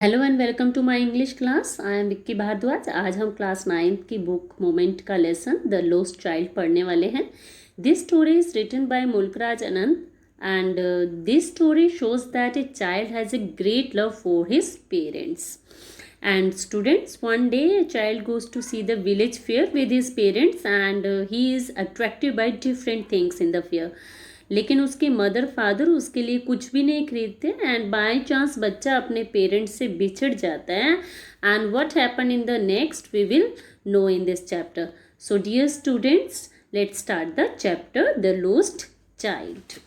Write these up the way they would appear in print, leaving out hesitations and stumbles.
Hello and welcome to my English class. I am Vicky Bhardwaj. आज हम class 9th की book moment का lesson the lost child पढ़ने वाले हैं। This story is written by Mulk Raj Anand and this story shows that a child has a great love for his parents. And students, one day a child goes to see the village fair with his parents and he is attracted by different things in the fair. लेकिन उसके mother father उसके लिए कुछ भी नहीं खरीदते and by chance बच्चा अपने पेरेंट्स से बिछड़ जाता है. And what happen in the next we will know in this chapter. So dear students, let's start the chapter the lost child.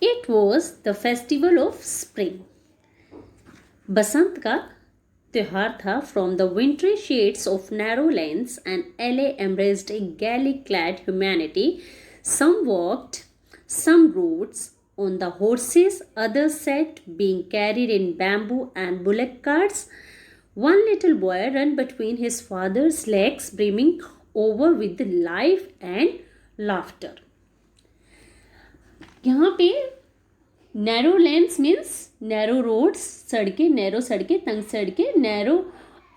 It was the festival of spring. Basant का त्योहार था. From the wintry shades of narrow lanes and LA embraced a gaily clad humanity. Some walked, some rode on the horses, others sat being carried in bamboo and bullock carts. One little boy ran between his father's legs, brimming over with life and laughter. यहाँ पे narrow lanes means narrow roads, सड़कें, narrow सड़कें, तंग सड़कें. Narrow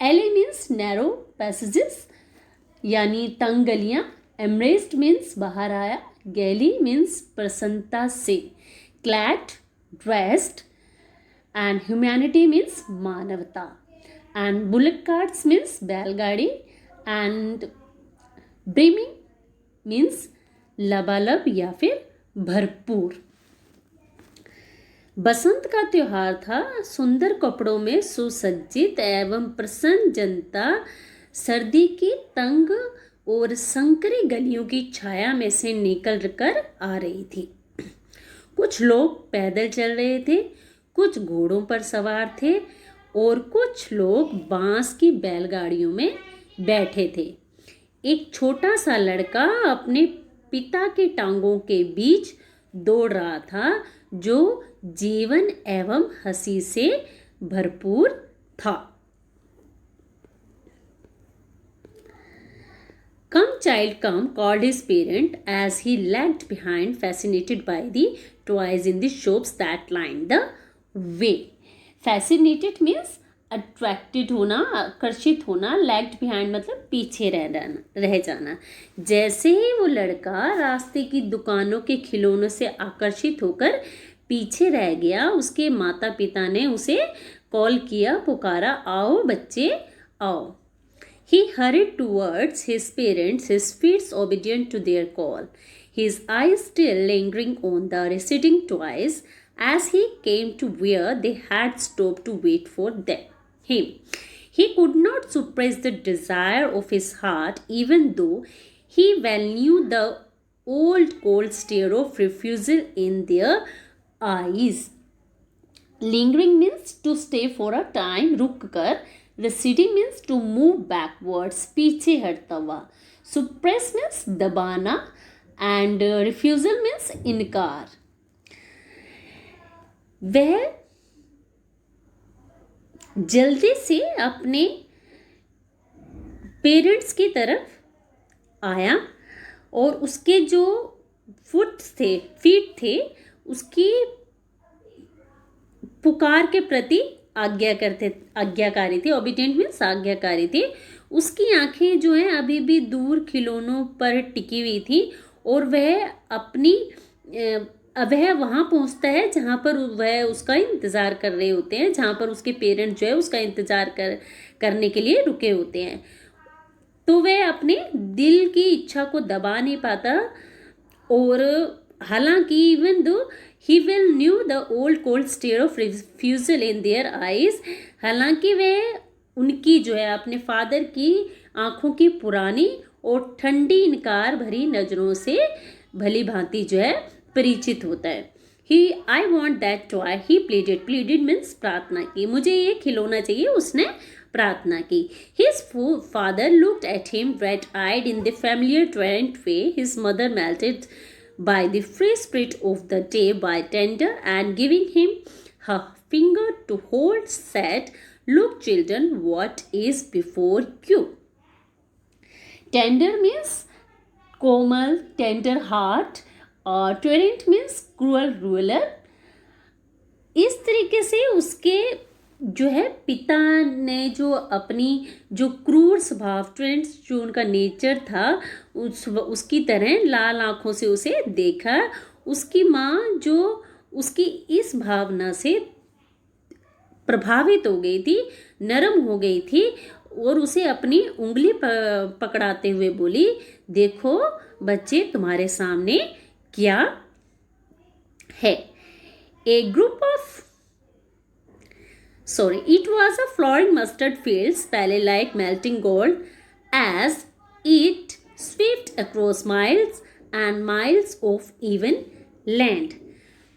एले means narrow passages यानी तंग गलियाँ. Embraced means बाहर आया. गैली मीन्स प्रसन्नता से. Clad dressed and humanity means मानवता. एंड बुलेट कार्ट्स मीन्स बैलगाड़ी. एंड ब्रिमिंग मीन्स लबालब या फिर भरपूर. बसंत का त्योहार था. सुंदर कपड़ों में सुसज्जित एवं प्रसन्न जनता सर्दी की तंग और संकरी गलियों की छाया में से निकल कर आ रही थी. कुछ लोग पैदल चल रहे थे, कुछ घोड़ों पर सवार थे और कुछ लोग बांस की बैलगाड़ियों में बैठे थे. एक छोटा सा लड़का अपने पिता के टांगों के बीच दौड़ रहा था जो जीवन एवं हंसी से भरपूर था. Come child come, called his parent as he lagged behind, fascinated by the toys in the shops that lined the way. Fascinated means attracted होना, आकर्षित होना. लैग्ड बिहाइंड मतलब पीछे रह जाना. जैसे ही वो लड़का रास्ते की दुकानों के खिलौनों से आकर्षित होकर पीछे रह गया, उसके माता पिता ने उसे कॉल किया, पुकारा, आओ बच्चे आओ. He hurried towards his parents, his feet obedient to their call, his eyes still lingering on the receding toys. As he came to where they had stopped to wait for him, he could not suppress the desire of his heart, even though he well knew the old cold stare of refusal in their eyes. Lingering means to stay for a time, रुक कर. Receding means to move backwards, पीछे हटता हुआ. Suppress means दबाना and refusal means इनकार. वह जल्दी से अपने पेरेंट्स की तरफ आया और उसके जो फीट थे उसकी पुकार के प्रति आज्ञाकारी थी. ओबिडेंट मीन्स आज्ञाकारी थी. उसकी आंखें जो हैं अभी भी दूर खिलौनों पर टिकी हुई थी और वह वहाँ पहुँचता है जहाँ पर वह उसका इंतज़ार कर रहे होते हैं, जहाँ पर उसके पेरेंट्स जो है उसका इंतज़ार करने के लिए रुके होते हैं. तो वह अपने दिल की इच्छा को दबा नहीं पाता. और हालांकि even though he will knew the old cold stare of refusal in their eyes, हालांकि वह उनकी जो है अपने फादर की आंखों की पुरानी और ठंडी इनकार भरी नज़रों से भली भांति जो है परिचित होता है. I want that toy, he pleaded means प्रार्थना की. मुझे ये खिलौना चाहिए, उसने प्रार्थना की. His father looked at him red-eyed in the familiar trent way. His mother melted by the free spirit of the day by tender and giving him her finger to hold said, look children, what is before you. Tender means Komal, tender heart और Torrent means cruel ruler. इस तरीके से उसके जो है पिता ने जो अपनी जो क्रूर स्वभाव, टोरेंट जो उनका नेचर था, उसकी तरह लाल आंखों से उसे देखा। उसकी माँ जो उसकी इस भावना से प्रभावित हो गई थी, नरम हो गई थी और उसे अपनी उंगली पकड़ाते हुए बोली, देखो बच्चे तुम्हारे सामने क्या है। It was a flowering mustard fields, pale like melting gold, as it swept across miles and miles of even land.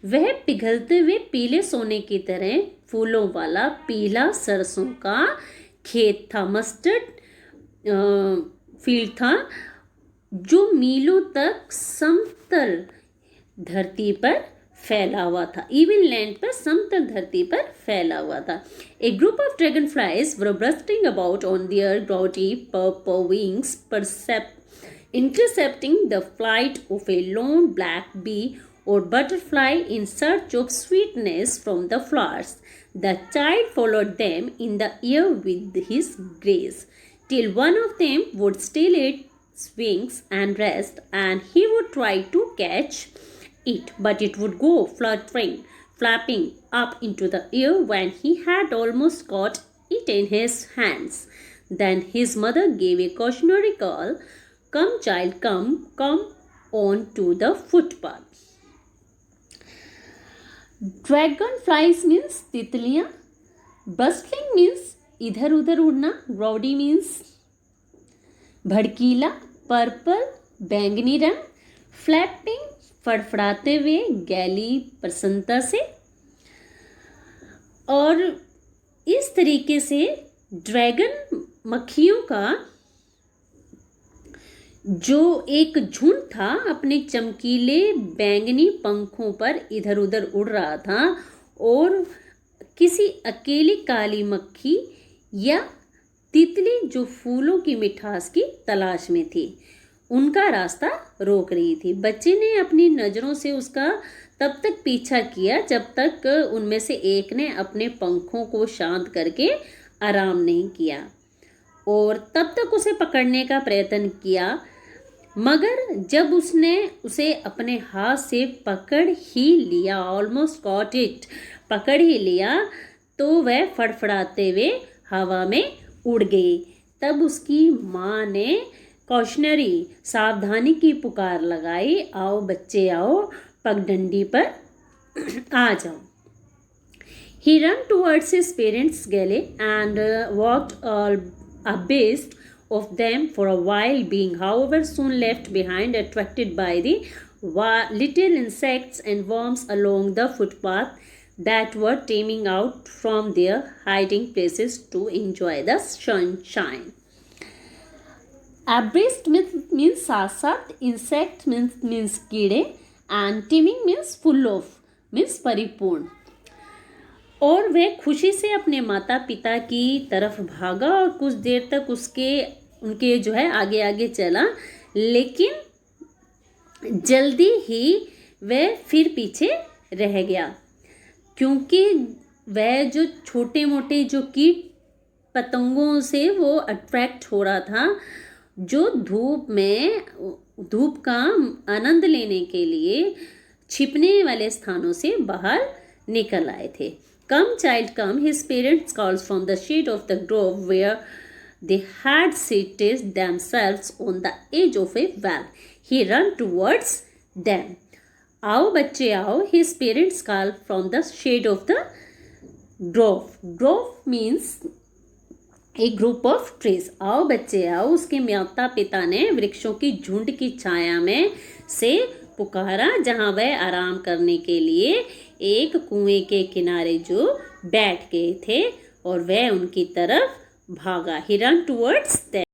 वह पिघलते हुए पीले सोने की तरह फूलों वाला पीला सरसों का खेत था, मस्टर्ड फील्ड था, जो मीलों तक समतल धरती पर फैला हुआ था, इवन लैंड पर समतल धरती पर फैला हुआ था। A group of dragonflies were bursting about on their gaudy purple wings, intercepting the flight of a lone black bee or butterfly in search of sweetness from the flowers. The child followed them in the air with his gaze, till one of them would still its wings and rest, and he would try to catch it, but it would go flapping up into the air when he had almost caught it in his hands. Then his mother gave a cautionary call, "Come, child, come on to the footpath." Dragonflies means तितलियाँ, bustling means इधर उधर उड़ना, rowdy means भड़कीला, purple बैंगनी रंग, flapping फड़फड़ाते हुए, गैली प्रसन्नता से। और इस तरीके से ड्रैगन मक्खियों का जो एक झुंड था अपने चमकीले बैंगनी पंखों पर इधर उधर उड़ रहा था और किसी अकेली काली मक्खी या तितली जो फूलों की मिठास की तलाश में थी, उनका रास्ता रोक रही थी। बच्चे ने अपनी नज़रों से उसका तब तक पीछा किया जब तक उनमें से एक ने अपने पंखों को शांत करके आराम नहीं किया, और तब तक उसे पकड़ने का प्रयत्न किया, मगर जब उसने उसे अपने हाथ से पकड़ ही लिया, ऑलमोस्ट कॉट इट, पकड़ ही लिया, तो वह फड़फड़ाते हुए हवा में उड़ गई। तब उसकी माँ ने कॉशनरी, सावधानी की पुकार लगाई, आओ बच्चे आओ, पगडंडी पर आ जाओ। He ran towards his parents' galley and walked abreast of them for a while, being however soon left behind, attracted by the little insects and worms along the footpath that were teeming out from their hiding places to enjoy the sunshine. Abreast means साथ साथ, insect means कीड़े, and teeming means full of means परिपूर्ण। और वह खुशी से अपने माता पिता की तरफ भागा और कुछ देर तक उनके जो है आगे आगे चला, लेकिन जल्दी ही वह फिर पीछे रह गया, क्योंकि वह जो छोटे मोटे जो कीट पतंगों से वो अट्रैक्ट हो रहा था, जो धूप का आनंद लेने के लिए छिपने वाले स्थानों से बाहर निकल आए थे। Come, child, come, his parents called from the shade of the grove where they had seated themselves on the edge of a well. He ran towards them. आओ बच्चे आओ, his parents called from the shade of the grove. Grove means a group of trees. आओ बच्चे आओ, उसके माता पिता ने वृक्षों की झुंड की छाया में से पुकारा, जहाँ वह आराम करने के लिए एक कुएं के किनारे जो बैठ गए थे, और वह उनकी तरफ भागा। He ran towards them.